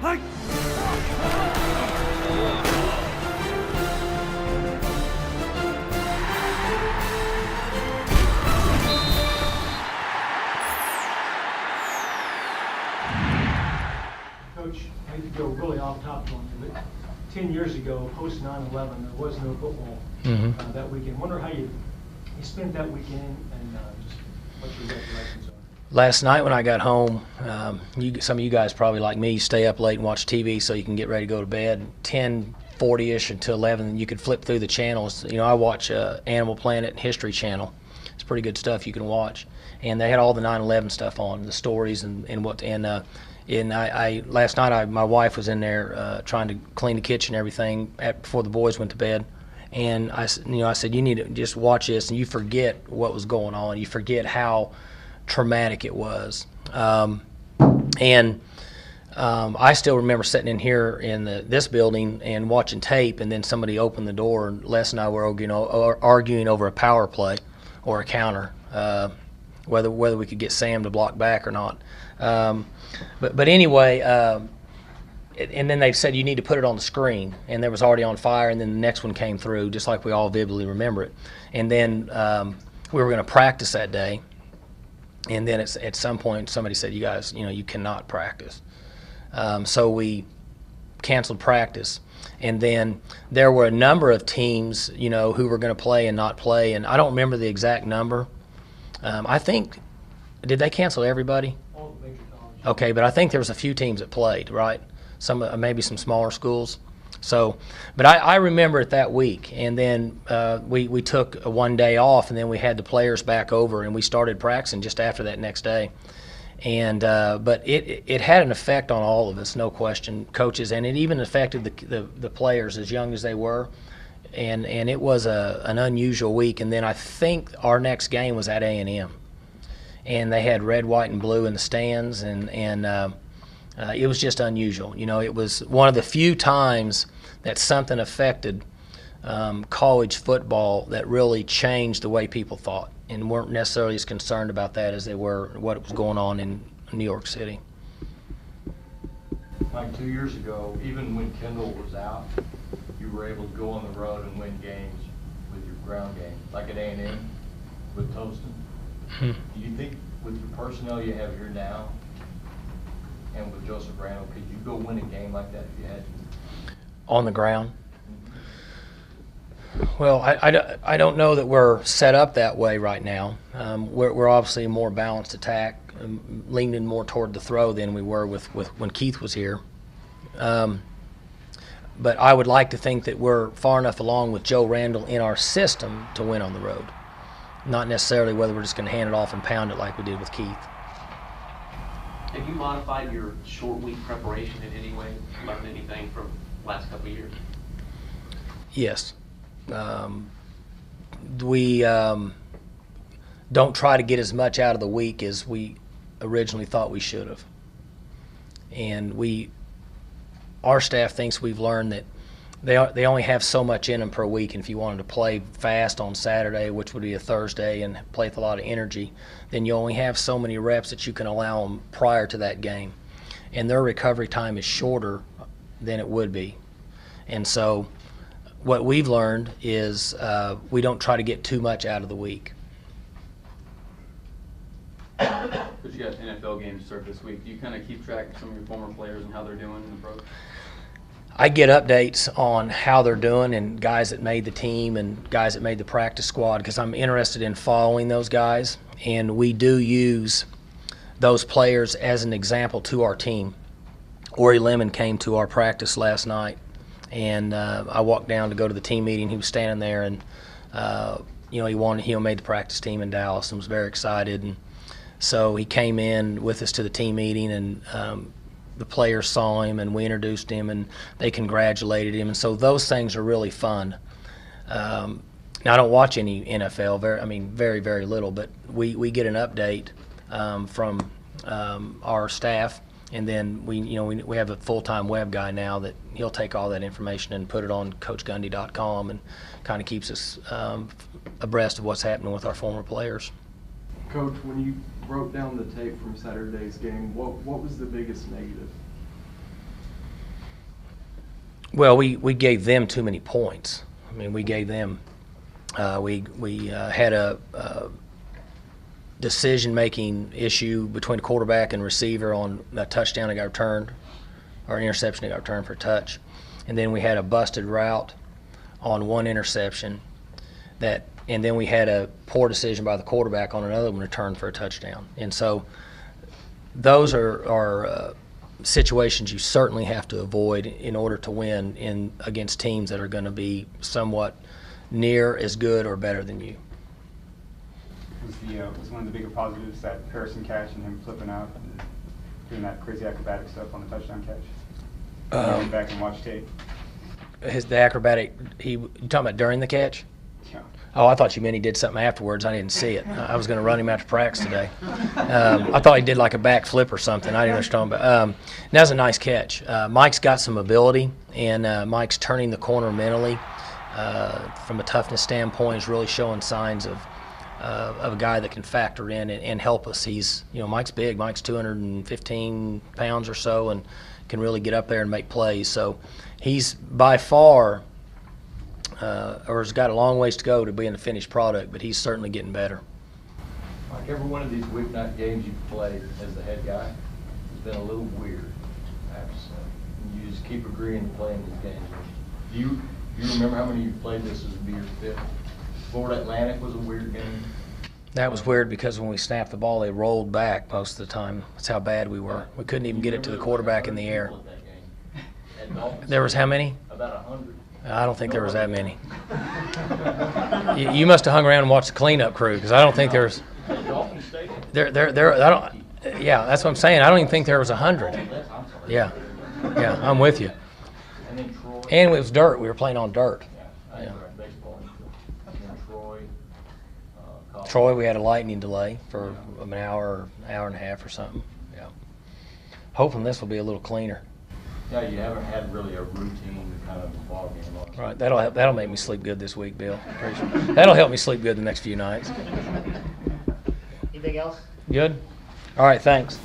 Coach, I hate to go really off topic on you, but 10 years ago, post 9/11, there was no football that weekend. Wonder how you spent that weekend and just what your recollections are. Last night when I got home, some of you guys probably like me stay up late and watch TV so you can get ready to go to bed. 10:40ish until 11, and you could flip through the channels. You know, I watch Animal Planet and History Channel. It's pretty good stuff you can watch, and they had all the 9/11 stuff on, the stories and what. And I last night my wife was in there trying to clean the kitchen and everything before the boys went to bed. And I said, you need to just watch this, and you forget what was going on. You forget how traumatic it was. I still remember sitting in here in this building and watching tape, and then somebody opened the door, and Les and I were arguing over a power play or a counter, whether we could get Sam to block back or not. But anyway, and then they said you need to put it on the screen, and there was already on fire, and then the next one came through, just like we all vividly remember it. And then we were going to practice that day, and then at some point somebody said, you guys, you cannot practice. So we canceled practice, and then there were a number of teams, who were going to play and not play, and I don't remember the exact number. I think, did they cancel everybody? All the major colleges. Okay, but I think there was a few teams that played, right? Maybe some smaller schools. So, but I remember it that week, and then we took one day off, and then we had the players back over, and we started practicing just after that next day. And but it had an effect on all of us, no question, coaches, and it even affected the players as young as they were. And it was an unusual week. And then I think our next game was at A&M, and they had red, white, and blue in the stands, and it was just unusual. It was one of the few times that something affected college football that really changed the way people thought, and weren't necessarily as concerned about that as they were what was going on in New York City. Like 2 years ago, even when Kendall was out, you were able to go on the road and win games with your ground game, like at A&M with Toston. Do you think with the personnel you have here now and with Joseph Randall, could you go win a game like that if you had to? On the ground? Well, I don't know that we're set up that way right now. We're obviously a more balanced attack, leaning more toward the throw than we were with when Keith was here. But I would like to think that we're far enough along with Joe Randall in our system to win on the road. Not necessarily whether we're just going to hand it off and pound it like we did with Keith. Have you modified your short week preparation in any way? Learned anything from the last couple of years? Yes. We don't try to get as much out of the week as we originally thought we should have. And our staff thinks we've learned that they only have so much in them per week, and if you wanted to play fast on Saturday, which would be a Thursday, and play with a lot of energy, then you only have so many reps that you can allow them prior to that game. And their recovery time is shorter than it would be. And so what we've learned is we don't try to get too much out of the week. But you got NFL games to start this week. Do you kind of keep track of some of your former players and how they're doing in the pros? I get updates on how they're doing and guys that made the team and guys that made the practice squad, because I'm interested in following those guys. And we do use those players as an example to our team. Ori Lemon came to our practice last night, and I walked down to go to the team meeting. He was standing there, and he made the practice team in Dallas and was very excited. And so he came in with us to the team meeting, and the players saw him, and we introduced him, and they congratulated him. And so those things are really fun. Now, I don't watch any NFL, very, very little, but we get an update from our staff, and then we have a full-time web guy now that he'll take all that information and put it on CoachGundy.com, and kind of keeps us abreast of what's happening with our former players. Coach, when you wrote down the tape from Saturday's game, what was the biggest negative? Well, we gave them too many points. I mean, we gave them. We had a decision-making issue between the quarterback and receiver on a touchdown that got returned, or an interception that got returned for a touch, and then we had a busted route on one interception and then we had a poor decision by the quarterback on another one returned for a touchdown. And so those are situations you certainly have to avoid in order to win against teams that are going to be somewhat near as good or better than you. Was one of the bigger positives that Harrison catch and him flipping out and doing that crazy acrobatic stuff on the touchdown catch? I went back and watched tape. The acrobatic, you talking about during the catch? Yeah. Oh, I thought you meant he did something afterwards. I didn't see it. I was going to run him after practice today. I thought he did like a backflip or something. I didn't know what you're talking about. That was a nice catch. Mike's got some ability, and Mike's turning the corner mentally. From a toughness standpoint, he's really showing signs of a guy that can factor in and help us. Mike's big. Mike's 215 pounds or so and can really get up there and make plays. So he's by far or has got a long ways to go to being the finished product, but he's certainly getting better. Like every one of these weeknight games you've played as the head guy has been a little weird, I have to say. You just keep agreeing to play in these games. Do you remember how many you've played this as be your fifth? Florida Atlantic was a weird game. That was weird because when we snapped the ball, they rolled back most of the time. That's how bad we were. We couldn't even get it to the quarterback in the air. There was how many? About 100. I don't think there was that many. You must have hung around and watched the cleanup crew because I don't think there was. There. I don't. Yeah, that's what I'm saying. I don't even think there was 100. Yeah, I'm with you. And it was dirt. We were playing on dirt. Yeah. Troy, we had a lightning delay for an hour and a half or something. Yeah. Hoping this will be a little cleaner. Yeah, you haven't had really a routine kind of ball game. Right. That'll make me sleep good this week, Bill. That'll help me sleep good the next few nights. Anything else? Good. All right. Thanks.